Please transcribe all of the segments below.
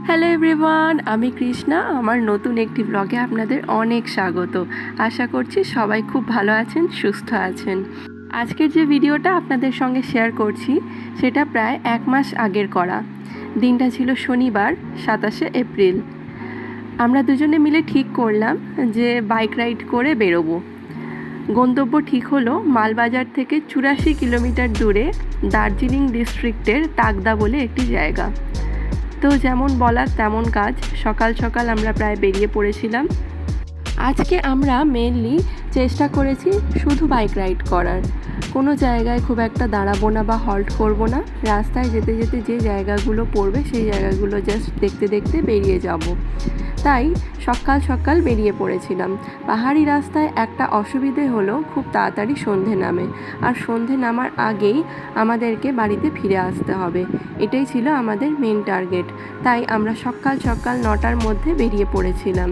Hello everyone, আমি কৃষ্ণা। আমার নতুন একটি ব্লগে আপনাদের অনেক স্বাগত। আশা করছি সবাই খুব ভালো আছেন, সুস্থ আছেন। আজকের যে ভিডিওটা আপনাদের সঙ্গে শেয়ার করছি সেটা প্রায় 1 মাস আগের করা। দিনটা ছিল শনিবার, 27শে এপ্রিল। আমরা দুজনে মিলে ঠিক করলাম যে বাইক রাইড করে বেরোবো। গন্তব্য ঠিক হলো মালবাজার থেকে 84 কিলোমিটার দূরে দার্জিলিং ডিস্ট্রিক্টের তাকদা বলে একটি জায়গা। তো যেমন বলার তেমন কাজ, সকাল সকাল আমরা প্রায় বেরিয়ে পড়েছিলাম। আজকে আমরা মেনলি চেষ্টা করেছি শুধু বাইক রাইড করার, কোনো জায়গায় খুব একটা দাঁড়াবো না বা হল্ট করব না। রাস্তায় যেতে যেতে যে জায়গাগুলো পড়বে সেই জায়গাগুলো জাস্ট দেখতে দেখতে বেরিয়ে যাব। তাই সকাল সকাল বেরিয়ে পড়েছিলাম। পাহাড়ি রাস্তায় একটা অসুবিধে হলো, খুব তাড়াতাড়ি সন্ধে নামে, আর সন্ধে নামার আগেই আমাদেরকে বাড়িতে ফিরে আসতে হবে। এটাই ছিল আমাদের মেন টার্গেট। তাই আমরা সকাল সকাল 9টার মধ্যে বেরিয়ে পড়েছিলাম।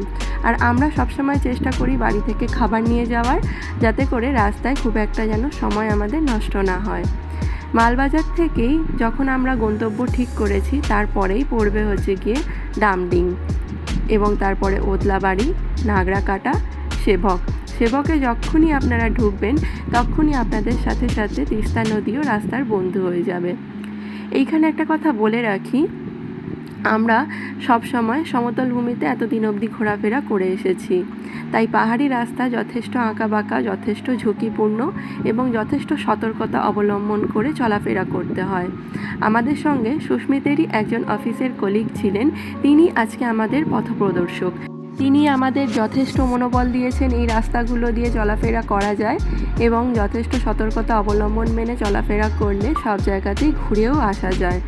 আর আমরা সবসময় চেষ্টা করি বাড়ি থেকে খাবার নিয়ে যাওয়ার, যাতে করে রাস্তায় খুব একটা যেন সময় আমাদের নষ্ট না হয়। মালবাজার থেকেই যখন আমরা গন্তব্য ঠিক করেছি, তারপরেই পড়বে হচ্ছে গিয়ে ডামডিং, এবং তারপরে ওদলাবাড়ি, নাগরাকাটা, সেবকে যখনই আপনারা ঢুকবেন তখনই আপনাদের সাথে সাথে তিস্তা নদীও রাস্তার বন্ধু হয়ে যাবে। এইখানে একটা কথা বলে রাখি, আমরা সব সময় সমতল ভূমিতে এতদিন অবধি ঘোরাফেরা করে এসেছি, তাই পাহাড়ি রাস্তা যথেষ্ট আঁকাবাঁকা, যথেষ্ট ঝুঁকিপূর্ণ এবং যথেষ্ট সতর্কতা অবলম্বন করে চলাফেরা করতে হয়। আমাদের সঙ্গে সুস্মিতেরই একজন অফিসের কলিগ ছিলেন, তিনি আজকে আমাদের পথপ্রদর্শক। তিনি আমাদের যথেষ্ট মনোবল দিয়েছেন এই রাস্তাগুলো দিয়ে চলাফেরা করা যায়, এবং যথেষ্ট সতর্কতা অবলম্বন মেনে চলাফেরা করলে সব জায়গাতেই ঘুরেও আসা যায়।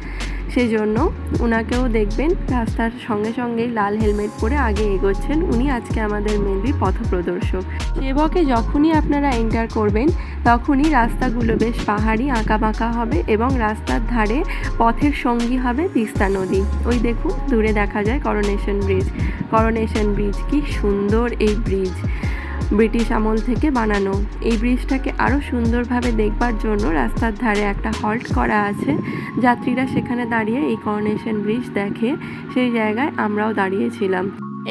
সেই জন্য ওনাকেও দেখবেন রাস্তার সঙ্গে সঙ্গেই লাল হেলমেট পরে আগে এগোচ্ছেন। উনি আজকে আমাদের মেনলি পথপ্রদর্শক। সেবকে যখনই আপনারা এন্টার করবেন তখনই রাস্তাগুলো বেশ পাহাড়ি আঁকাবাঁকা হবে, এবং রাস্তার ধারে পথের সঙ্গী হবে তিস্তা নদী। ওই দেখুন দূরে দেখা যায় করোনেশন ব্রিজ। কি সুন্দর এই ব্রিজ! ব্রিটিশ আমল থেকে বানানো এই ব্রিজটাকে আরও সুন্দরভাবে দেখবার জন্য রাস্তার ধারে একটা হল্ট করা আছে। যাত্রীরা সেখানে দাঁড়িয়ে এই করোনেশন ব্রিজ দেখে। সেই জায়গায় আমরাও দাঁড়িয়েছিলাম।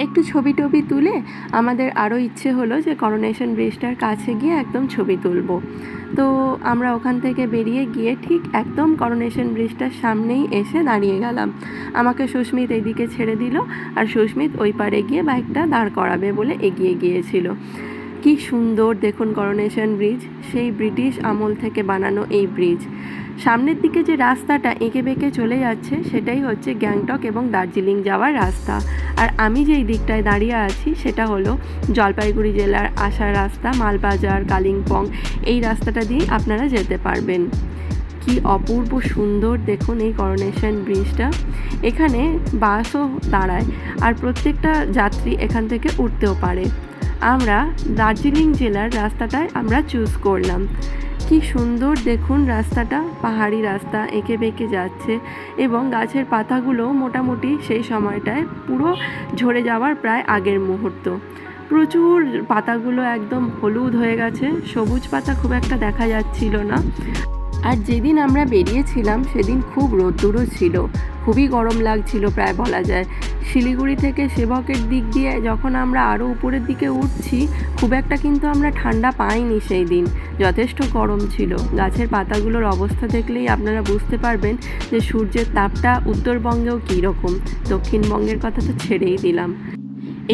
একটু ছবি টবি তুলে আমাদের আরও ইচ্ছে হলো যে করোনেশন ব্রিজটার কাছে গিয়ে একদম ছবি তুলব। তো আমরা ওখান থেকে বেরিয়ে গিয়ে ঠিক একদম করোনেশন ব্রিজটার সামনেই এসে দাঁড়িয়ে গেলাম। আমাকে সুস্মিত এইদিকে ছেড়ে দিল, আর সুস্মিত ওই পারে গিয়ে বাইকটা দাঁড় করাবে বলে এগিয়ে গিয়েছিল। কি সুন্দর দেখুন করোনেশন ব্রিজ, সেই ব্রিটিশ আমল থেকে বানানো এই ব্রিজ। সামনের দিকে যে রাস্তাটা এঁকে বেঁকে চলে যাচ্ছে সেটাই হচ্ছে গ্যাংটক এবং দার্জিলিং যাওয়ার রাস্তা। আর আমি যেই দিকটায় দাঁড়িয়ে আছি সেটা হলো জলপাইগুড়ি জেলার আসার রাস্তা, মালবাজার, কালিম্পং, এই রাস্তাটা দিয়েই আপনারা যেতে পারবেন। কি অপূর্ব সুন্দর দেখুন এই করোনেশন ব্রিজটা। এখানে বাসও দাঁড়ায়, আর প্রত্যেকটা যাত্রী এখান থেকে উঠতেও পারে। আমরা দার্জিলিং জেলার রাস্তাটায় আমরা চুজ করলাম। কি সুন্দর দেখুন রাস্তাটা, পাহাড়ি রাস্তা এঁকে বেঁকে যাচ্ছে, এবং গাছের পাতাগুলো মোটামুটি সেই সময়টায় পুরো ঝরে যাওয়ার প্রায় আগের মুহূর্ত। প্রচুর পাতাগুলো একদম হলুদ হয়ে গেছে, সবুজ পাতা খুব একটা দেখা যাচ্ছিল না। আর যেদিন আমরা বেরিয়েছিলাম সেদিন খুব রোদ্দুরও ছিল, খুবই গরম লাগছিল প্রায় বলা যায়। শিলিগুড়ি থেকে সেবকের দিক দিয়ে যখন আমরা আরও উপরের দিকে উঠছি, খুব একটা কিন্তু আমরা ঠান্ডা পাইনি সেই দিন, যথেষ্ট গরম ছিল। গাছের পাতাগুলোর অবস্থা দেখলেই আপনারা বুঝতে পারবেন যে সূর্যের তাপটা উত্তরবঙ্গেও কী রকম, দক্ষিণবঙ্গের কথা তো ছেড়েই দিলাম।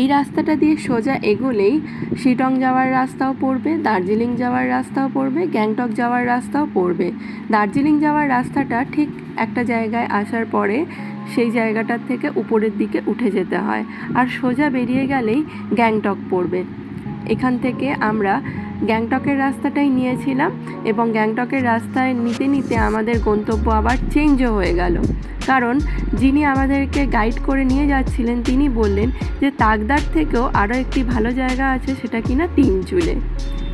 এই রাস্তাটা দিয়ে সোজা এগোলেই শিটং যাওয়ার রাস্তাও পড়বে, দার্জিলিং যাওয়ার রাস্তাও পড়বে, গ্যাংটক যাওয়ার রাস্তাও পড়বে। দার্জিলিং যাওয়ার রাস্তাটা ঠিক একটা জায়গায় আসার পরে সেই জায়গাটার থেকে উপরের দিকে উঠে যেতে হয়, আর সোজা বেরিয়ে গেলেই গ্যাংটক পড়বে। এখান থেকে আমরা গ্যাংটকের রাস্তাটাই নিয়েছিলাম, এবং গ্যাংটকের রাস্তায় নিতে নিতে আমাদের গন্তব্য আবার চেঞ্জও হয়ে গেল। কারণ যিনি আমাদেরকে গাইড করে নিয়ে যাচ্ছিলেন তিনি বললেন যে তাকদার থেকেও আরও একটি ভালো জায়গা আছে, সেটা কিনা তিনচুলে।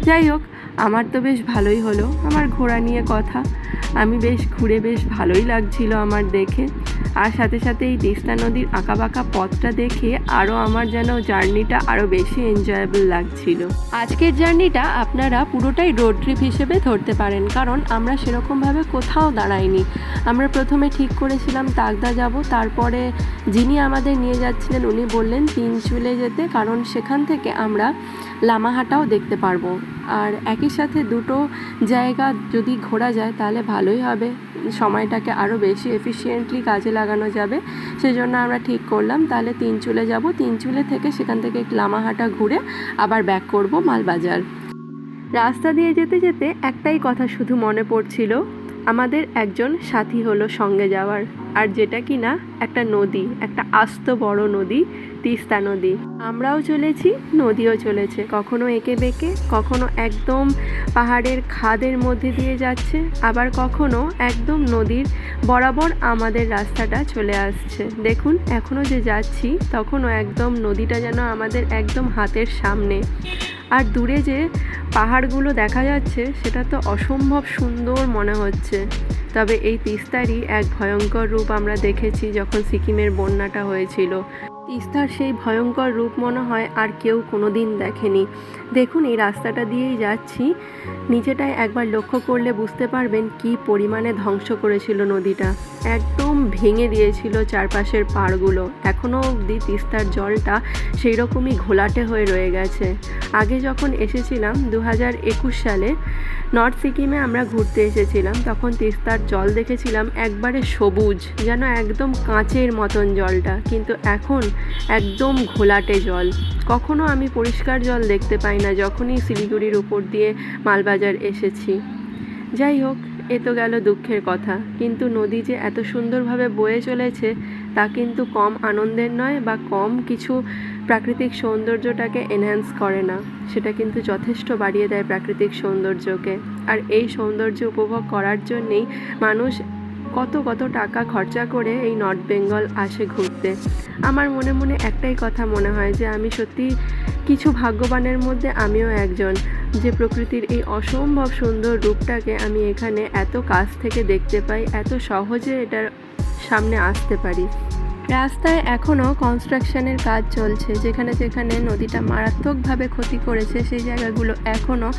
যাই হোক, আমার তো বেশ ভালোই হলো, আমার ঘোরা নিয়ে কথা। আমি বেশ ঘুরে বেশ ভালোই লাগছিল আমার দেখে। আর সাথে সাথে এই তিস্তা নদীর আঁকাবাঁকা পথটা দেখে আরও আমার যেন জার্নিটা আরও বেশি এনজয়েবল লাগছিল। আজকের জার্নিটা আপনারা পুরোটাই রোড ট্রিপ হিসেবে ধরতে পারেন, কারণ আমরা সেরকমভাবে কোথাও দাঁড়াইনি। আমরা প্রথমে ঠিক করেছিলাম তাকদা যাব, তারপরে যিনি আমাদের নিয়ে যাচ্ছিলেন উনি বললেন তিনচুলে যেতে, কারণ সেখান থেকে আমরা লামাহাটাও দেখতে পারবো। আর একই সাথে দুটো জায়গা যদি ঘোরা যায় তাহলে ভালোই হবে, সময়টাকে আরও বেশি এফিশিয়েন্টলি কাজে লাগানো যাবে। সেজন্য আমরা ঠিক করলাম তাহলে তিনচুলে যাব, তিনচুলে থেকে সেখান থেকে লামাহাটা ঘুরে আবার ব্যাক করব মালবাজার। রাস্তা দিয়ে যেতে যেতে একটাই কথা শুধু মনে পড়ছিল, আমাদের একজন সাথী হলো সঙ্গে যাওয়ার, আর যেটা কি না একটা নদী, একটা আস্ত বড় নদী, তিস্তা নদী। আমরাও চলেছি, নদীও চলেছে, কখনো এঁকে বেঁকে, কখনো একদম পাহাড়ের খাদের মধ্যে দিয়ে যাচ্ছে, আবার কখনো একদম নদীর বরাবর আমাদের রাস্তাটা চলে আসছে। দেখুন এখনও যে যাচ্ছি তখনও একদম নদীটা যেন আমাদের একদম হাতের সামনে। আর দূরে যে পাহাড়গুলো দেখা যাচ্ছে সেটা তো অসম্ভব সুন্দর মনে হচ্ছে। তবে এই তিস্তারই এক ভয়ঙ্কর রূপ আমরা দেখেছি যখন সিকিমের বন্যাটা হয়েছিল। তিস্তার সেই ভয়ঙ্কর রূপ মনে হয় আর কেউ কোনো দিন দেখেনি। দেখুন এই রাস্তাটা দিয়েই যাচ্ছি, নিচেটায় একবার লক্ষ্য করলে বুঝতে পারবেন কি পরিমাণে ধ্বংস করেছিল নদীটা, একদম ভেঙে দিয়েছিল চারপাশের পাড়গুলো। এখনও অবধি তিস্তার জলটা সেই রকমই ঘোলাটে হয়ে রয়ে গেছে। আগে যখন এসেছিলাম 2021 সালে নর্থ সিকিমে আমরা ঘুরতে এসেছিলাম, তখন তিস্তার জল দেখেছিলাম একবারে সবুজ, যেন একদম কাঁচের মতন জলটা, কিন্তু এখন একদম ঘোলাটে জল। কখনো আমি পরিষ্কার জল দেখতে পাই না যখনই শিলিগুড়ির উপর দিয়ে মালবাজার এসেছি। যাই হোক, এ তো গেল দুঃখের কথা, কিন্তু নদী যে এত সুন্দরভাবে বয়ে চলেছে তা কিন্তু কম আনন্দের নয়, বা কম কিছু প্রাকৃতিক সৌন্দর্যটাকে এনহ্যান্স করে না, সেটা কিন্তু যথেষ্ট বাড়িয়ে দেয় প্রাকৃতিক সৌন্দর্যকে। আর এই সৌন্দর্য উপভোগ করার জন্যেই মানুষ কত কত টাকা খরচা করে এই নর্থ বেঙ্গল আসে ঘুরতে। আমার মনে মনে একটাই কথা মনে হয় যে আমি সত্যি কিছু ভাগ্যবানের মধ্যে আমিও একজন, যে প্রকৃতির এই অসম্ভব সুন্দর রূপটাকে আমি এখানে এত কাছ থেকে দেখতে পাই, এত সহজে এটার সামনে আসতে পারি। রাস্তায় এখনও কনস্ট্রাকশনের কাজ চলছে, যেখানে যেখানে নদীটা মারাত্মকভাবে ক্ষতি করেছে সেই জায়গাগুলো এখনও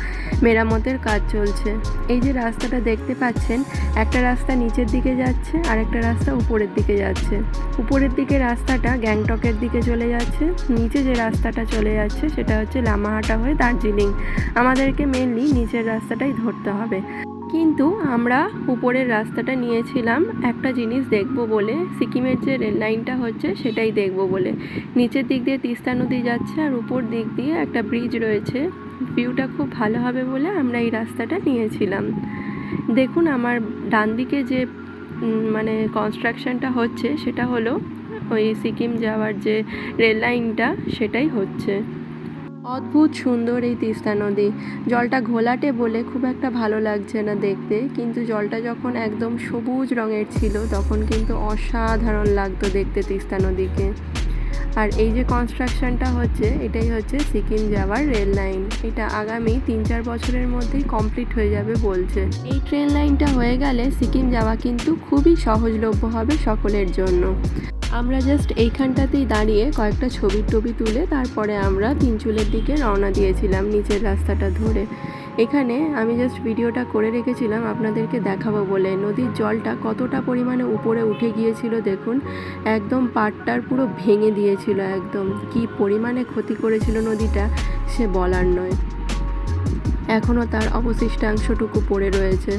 মেরামতের কাজ চলছে। এই যে রাস্তাটা দেখতে পাচ্ছেন, একটা রাস্তা নিচের দিকে যাচ্ছে আর একটা রাস্তা উপরের দিকে যাচ্ছে। উপরের দিকে রাস্তাটা গ্যাংটকের দিকে চলে যাচ্ছে, নিচে যে রাস্তাটা চলে যাচ্ছে সেটা হচ্ছে লামাহাটা হয়ে দার্জিলিং। আমাদেরকে মেনলি নিচের রাস্তাটাই ধরতে হবে, কিন্তু আমরা উপরের রাস্তাটা নিয়েছিলাম একটা জিনিস দেখব বলে, সিকিমের যে রেল লাইনটা হচ্ছে সেটাই দেখব বলে। নিচের দিক দিয়ে তিস্তা নদী যাচ্ছে আর উপর দিক দিয়ে একটা ব্রিজ রয়েছে, ভিউটা খুব ভালো হবে বলে আমরা এই রাস্তাটা নিয়েছিলাম। দেখুন আমার ডান দিকে যে মানে কনস্ট্রাকশনটা হচ্ছে সেটা হলো ওই সিকিম যাওয়ার যে রেল লাইনটা, সেটাই হচ্ছে। অদ্ভুত সুন্দর এই তিস্তা নদী, জলটা ঘোলাটে বলে খুব একটা ভালো লাগছে না দেখতে, কিন্তু জলটা যখন একদম সবুজ রঙের ছিল তখন কিন্তু অসাধারণ লাগতো দেখতে তিস্তা নদীকে। আর এই যে কনস্ট্রাকশনটা হচ্ছে এটাই হচ্ছে সিকিম যাওয়ার রেল লাইন, এটা আগামী 3-4 বছরের মধ্যেই কমপ্লিট হয়ে যাবে বলছে। এই ট্রেন লাইনটা হয়ে গেলে সিকিম যাওয়া কিন্তু খুবই সহজলভ্য হবে সকলের জন্য। আমরা জাস্ট এইখানটাতেই দাঁড়িয়ে কয়েকটা ছবি তুলে তারপরে আমরা তিনচুলের দিকে রওনা দিয়েছিলাম নিচের রাস্তাটা ধরে। এখানে আমি জাস্ট ভিডিওটা করে রেখেছিলাম আপনাদেরকে দেখাবো বলে, নদীর জলটা কতটা পরিমাণে উপরে উঠে গিয়েছিল দেখুন, একদম পাড়টার পুরো ভেঙে দিয়েছিল, একদম কি পরিমাণে ক্ষতি করেছিল নদীটা সে বলার নয়। এখনও তার অবশিষ্টাংশটুকু পড়ে রয়েছে।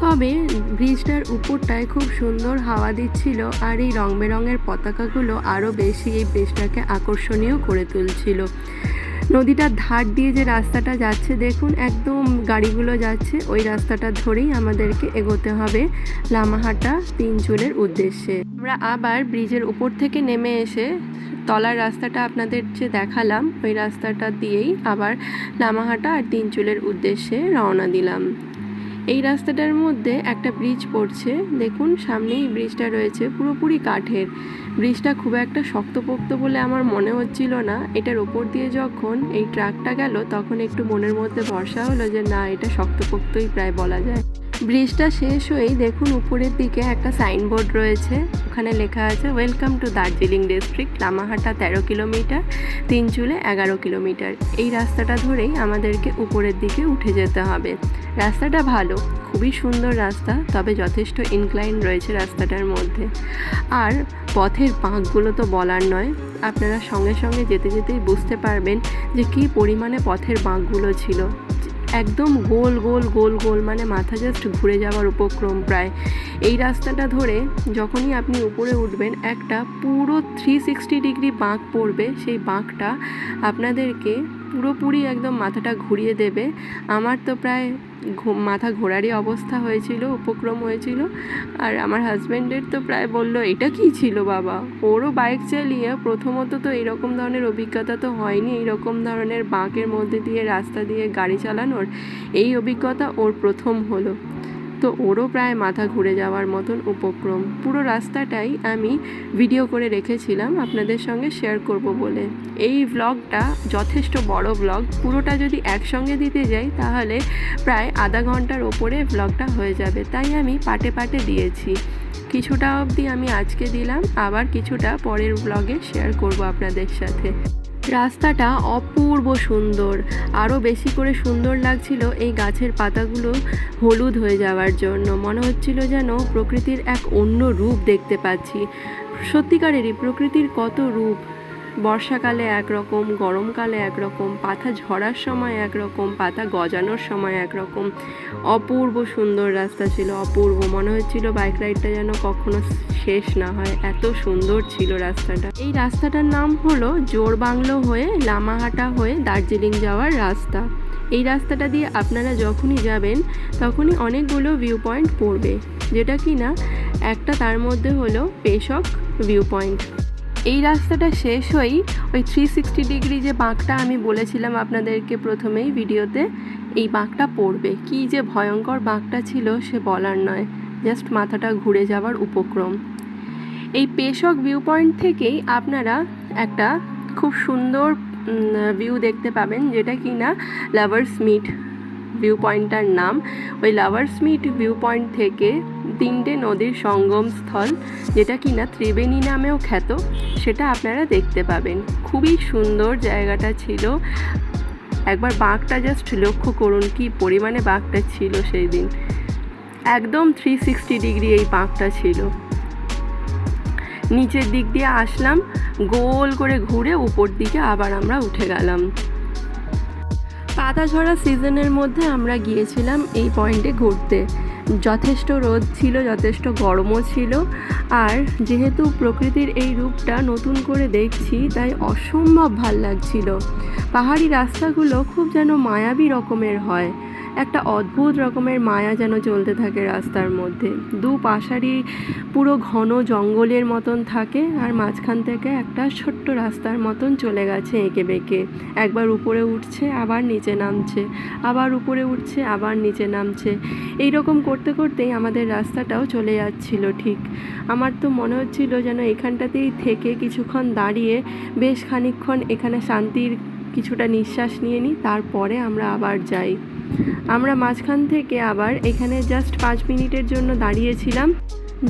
তবে ব্রিজটার উপরটায় খুব সুন্দর হাওয়া দিচ্ছিল, আর এই রং বেরঙের পতাকাগুলো আরও বেশি এই ব্রিজটাকে আকর্ষণীয় করে তুলছিল। নদীটার ধার দিয়ে যে রাস্তাটা যাচ্ছে দেখুন, একদম গাড়িগুলো যাচ্ছে, ওই রাস্তাটা ধরেই আমাদেরকে এগোতে হবে লামাহাটা তিনচুলের উদ্দেশ্যে। আমরা আবার ব্রিজের উপর থেকে নেমে এসে তলার রাস্তাটা আপনাদের যে দেখালাম ওই রাস্তাটা দিয়েই আবার লামাহাটা আর তিনচুলের উদ্দেশ্যে রওনা দিলাম। এই রাস্তাটার মধ্যে একটা ব্রিজ পড়ছে, দেখুন সামনেই ব্রিজটা রয়েছে, পুরোপুরি কাঠের। ব্রিজটা খুব একটা শক্তপোক্ত বলে আমার মনে হচ্ছিল না, এটার ওপর দিয়ে যখন এই ট্রাকটা গেল তখন একটু মনের মধ্যে ভরসা হলো যে না, এটা শক্তপোক্তই প্রায় বলা যায়। ব্রিজটা শেষ হয়েই দেখুন উপরের দিকে একটা সাইনবোর্ড রয়েছে, ওখানে লেখা আছে welcome to Darjeeling district, Lamahatta 13 kilometre, Tinchuley 11 kilometre. এই রাস্তাটা ধরেই আমাদেরকে উপরের দিকে উঠে যেতে হবে। রাস্তাটা ভালো, খুবই সুন্দর রাস্তা, তবে যথেষ্ট ইনক্লাইন রয়েছে রাস্তাটার মধ্যে। আর পথের বাঁকগুলো তো বলার নয়, আপনারা সঙ্গে সঙ্গে যেতে যেতেই বুঝতে পারবেন যে কী পরিমাণে পথের বাঁকগুলো ছিল। একদম গোল গোল গোল গোল, মানে মাথা জাস্ট ঘুরে যাওয়ার উপক্রম প্রায়। এই রাস্তাটা ধরে যখনই আপনি উপরে উঠবেন একটা পুরো 360 ডিগ্রি বাঁক পড়বে। সেই বাঁকটা আপনাদেরকে পুরোপুরি একদম মাথাটা ঘুরিয়ে দেবে। আমার তো প্রায় মাথা ঘোরারই অবস্থা হয়েছিল, উপক্রম হয়েছিল। আর আমার হাজব্যান্ডের তো প্রায় বলল এটা কি ছিল বাবা। ওরও বাইক চালিয়ে প্রথমত তো এরকম ধরনের অভিজ্ঞতা তো হয়নি, এইরকম ধরনের বাঁকের মধ্যে দিয়ে রাস্তা দিয়ে গাড়ি চালানোর এই অভিজ্ঞতা ওর প্রথম হলো। তো ওরও প্রায় মাথা ঘুরে যাওয়ার মতন উপক্রম। পুরো রাস্তাটাই আমি ভিডিও করে রেখেছিলাম আপনাদের সঙ্গে শেয়ার করব বলে। এই ব্লগটা যথেষ্ট বড় ব্লগ, পুরোটা যদি একসঙ্গে দিতে যাই তাহলে প্রায় আধা ঘন্টার ওপরে ব্লগটা হয়ে যাবে, তাই আমি পাটে পাটে দিয়েছি। কিছুটা অবধি আমি আজকে দিলাম, আবার কিছুটা পরের ব্লগে শেয়ার করব আপনাদের সাথে। রাস্তাটা অপূর্ব সুন্দর, আরও বেশি করে সুন্দর লাগছিল এই গাছের পাতাগুলো হলুদ হয়ে যাওয়ার জন্য। মনে হচ্ছিল যেন প্রকৃতির এক অন্য রূপ দেখতে পাচ্ছি। সত্যিকারেরই প্রকৃতির কত রূপ, বর্ষাকালে একরকম, গরমকালে একরকম, পাতা ঝরার সময় একরকম, পাতা গজানোর সময় একরকম। অপূর্ব সুন্দর রাস্তা ছিল, অপূর্ব। মনে হচ্ছিল বাইক রাইডটা যেন কখনো শেষ না হয়, এত সুন্দর ছিল রাস্তাটা। এই রাস্তাটার নাম হলো জোরবাংলো হয়ে লামাহাটা হয়ে দার্জিলিং যাওয়ার রাস্তা। এই রাস্তাটা দিয়ে আপনারা যখনই যাবেন তখনই অনেকগুলো ভিউ পয়েন্ট পড়বে, যেটা কি না একটা তার মধ্যে হলো পেশক ভিউ পয়েন্ট। এই রাস্তাটা শেষ হয়েই ওই 360 ডিগ্রি যে বাঁকটা আমি বলেছিলাম আপনাদেরকে প্রথমেই ভিডিওতে, এই বাঁকটা পড়বে। কি যে ভয়ঙ্কর বাঁকটা ছিল সে বলার নয়, জাস্ট মাথাটা ঘুরে যাওয়ার উপক্রম। এই পেশক ভিউ পয়েন্ট থেকেই আপনারা একটা খুব সুন্দর ভিউ দেখতে পাবেন, যেটা কি না লাভার্স মিট ভিউ পয়েন্টটার নাম। ওই লাভার্স মিট ভিউ পয়েন্ট থেকে 3টে নদীর সঙ্গম স্থল, যেটা কি না ত্রিবেণী নামেও খ্যাত, সেটা আপনারা দেখতে পাবেন। খুবই সুন্দর জায়গাটা ছিল। একবার বাঁকটা জাস্ট লক্ষ্য করুন, কি পরিমাণে বাঁকটা ছিল সেই দিন। একদম 360 ডিগ্রি এই বাঁকটা ছিল। নিচের দিক দিয়ে আসলাম, গোল করে ঘুরে উপর দিকে আবার আমরা উঠে গেলাম। পাতা ঝরা সিজনের মধ্যে আমরা গিয়েছিলাম এই পয়েন্টে ঘুরতে। যথেষ্ট রোদ ছিল, যথেষ্ট গরমও ছিল। আর যেহেতু প্রকৃতির এই রূপটা নতুন করে দেখছি, তাই অসম্ভব ভাল লাগছিল। পাহাড়ি রাস্তাগুলো খুব যেন মায়াবী রকমের হয়, একটা অদ্ভুত রকমের মায়া যেন চলতে থাকে রাস্তার মধ্যে। দুপাশারই পুরো ঘন জঙ্গলের মতন থাকে, আর মাঝখান থেকে একটা ছোট্ট রাস্তার মতন চলে গেছে এঁকে বেঁকে। একবার উপরে উঠছে আবার নিচে নামছে, আবার উপরে উঠছে আবার নিচে নামছে। এই রকম করতে করতেই আমাদের রাস্তাটাও চলে যাচ্ছিল ঠিক। আমার তো মনে হচ্ছিল যেন এখানটাতেই থেকে কিছুক্ষণ দাঁড়িয়ে বেশ খানিকক্ষণ এখানে শান্তির কিছুটা নিঃশ্বাস নিয়ে নিই, তারপরে আমরা আবার যাই। আমরা মাঝখান থেকে আবার এখানে জাস্ট 5 মিনিটের জন্য দাঁড়িয়েছিলাম।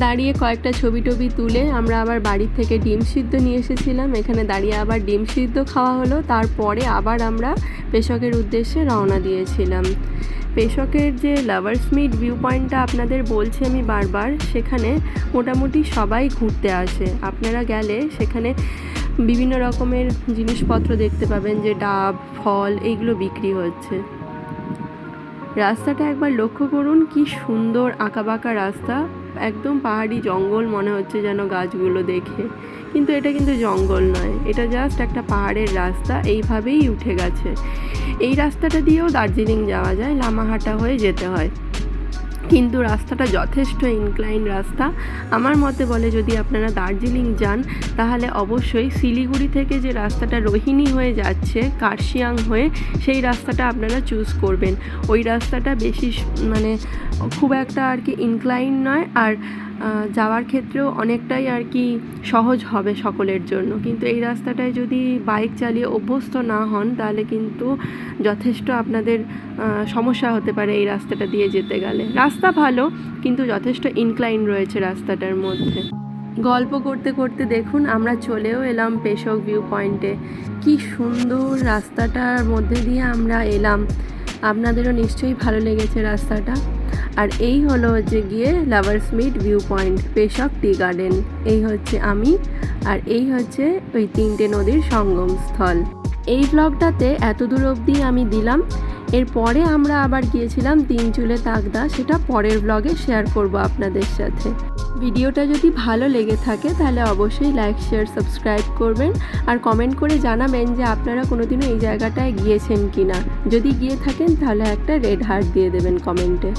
দাঁড়িয়ে কয়েকটা ছবি টবি তুলে আমরা আবার বাড়ির থেকে ডিম সিদ্ধ নিয়ে এসেছিলাম। এখানে দাঁড়িয়ে আবার ডিম সিদ্ধ খাওয়া হলো। তারপরে আবার আমরা পেশকের উদ্দেশ্যে রওনা দিয়েছিলাম। পেশকের যে লাভার্স মিট ভিউ পয়েন্টটা আপনাদের বলছি আমি বারবার, সেখানে মোটামুটি সবাই ঘুরতে আসে। আপনারা গেলে সেখানে বিভিন্ন রকমের জিনিসপত্র দেখতে পাবেন, যে ডাব, ফল, এইগুলো বিক্রি হচ্ছে। রাস্তাটা একবার লক্ষ্য করুন, কি সুন্দর আঁকাবাঁকা রাস্তা, একদম পাহাড়ি জঙ্গল মনে হচ্ছে যেন গাছগুলো দেখে, কিন্তু এটা কিন্তু জঙ্গল নয়, এটা জাস্ট একটা পাহাড়ের রাস্তা, এইভাবেই উঠে গেছে। এই রাস্তাটা দিয়েও দার্জিলিং যাওয়া যায়, লামাহাটা হয়ে যেতে হয়, কিন্তু রাস্তাটা যথেষ্ট ইনক্লাইন রাস্তা। আমার মতে বলে যদি আপনারা দার্জিলিং যান তাহলে অবশ্যই শিলিগুড়ি থেকে যে রাস্তাটা রোহিণী হয়ে যাচ্ছে কার্শিয়াং হয়ে, সেই রাস্তাটা আপনারা চুজ করবেন। ওই রাস্তাটা বেশি মানে খুব একটা আর কি ইনক্লাইন নয়, আর যাওয়ার ক্ষেত্রেও অনেকটাই আর কি সহজ হবে সকলের জন্য। কিন্তু এই রাস্তাটায় যদি বাইক চালিয়ে অভ্যস্ত না হন তাহলে কিন্তু যথেষ্ট আপনাদের সমস্যা হতে পারে এই রাস্তাটা দিয়ে যেতে গেলে। রাস্তা ভালো, কিন্তু যথেষ্ট ইনক্লাইন রয়েছে রাস্তাটার মধ্যে। গল্প করতে করতে দেখুন আমরা চলেও এলাম পেশক ভিউ পয়েন্টে। কি সুন্দর রাস্তাটার মধ্যে দিয়ে আমরা এলাম, আপনাদেরও নিশ্চয়ই ভালো লেগেছে রাস্তাটা। আর এই হলো যে গিয়ে লাভার্স মিট ভিউ পয়েন্ট, পেশক টি গার্ডেন। এই হচ্ছে আমি, আর এই হচ্ছে ওই 3টে নদীর সঙ্গমস্থল। এই ব্লগটাতে এত দূর অবধি আমি দিলাম। এরপরে আমরা আবার গিয়েছিলাম তিনচুলে তাকদা, সেটা পরের ব্লগে শেয়ার করব আপনাদের সাথে। ভিডিওটা যদি ভালো লেগে থাকে তাহলে অবশ্যই লাইক, শেয়ার, সাবস্ক্রাইব করবেন আর কমেন্ট করে জানাবেন যে আপনারা কোনোদিনও এই জায়গাটায় গিয়েছেন কিনা। যদি গিয়ে থাকেন তাহলে একটা রেড হার্ট দিয়ে দেবেন কমেন্টে।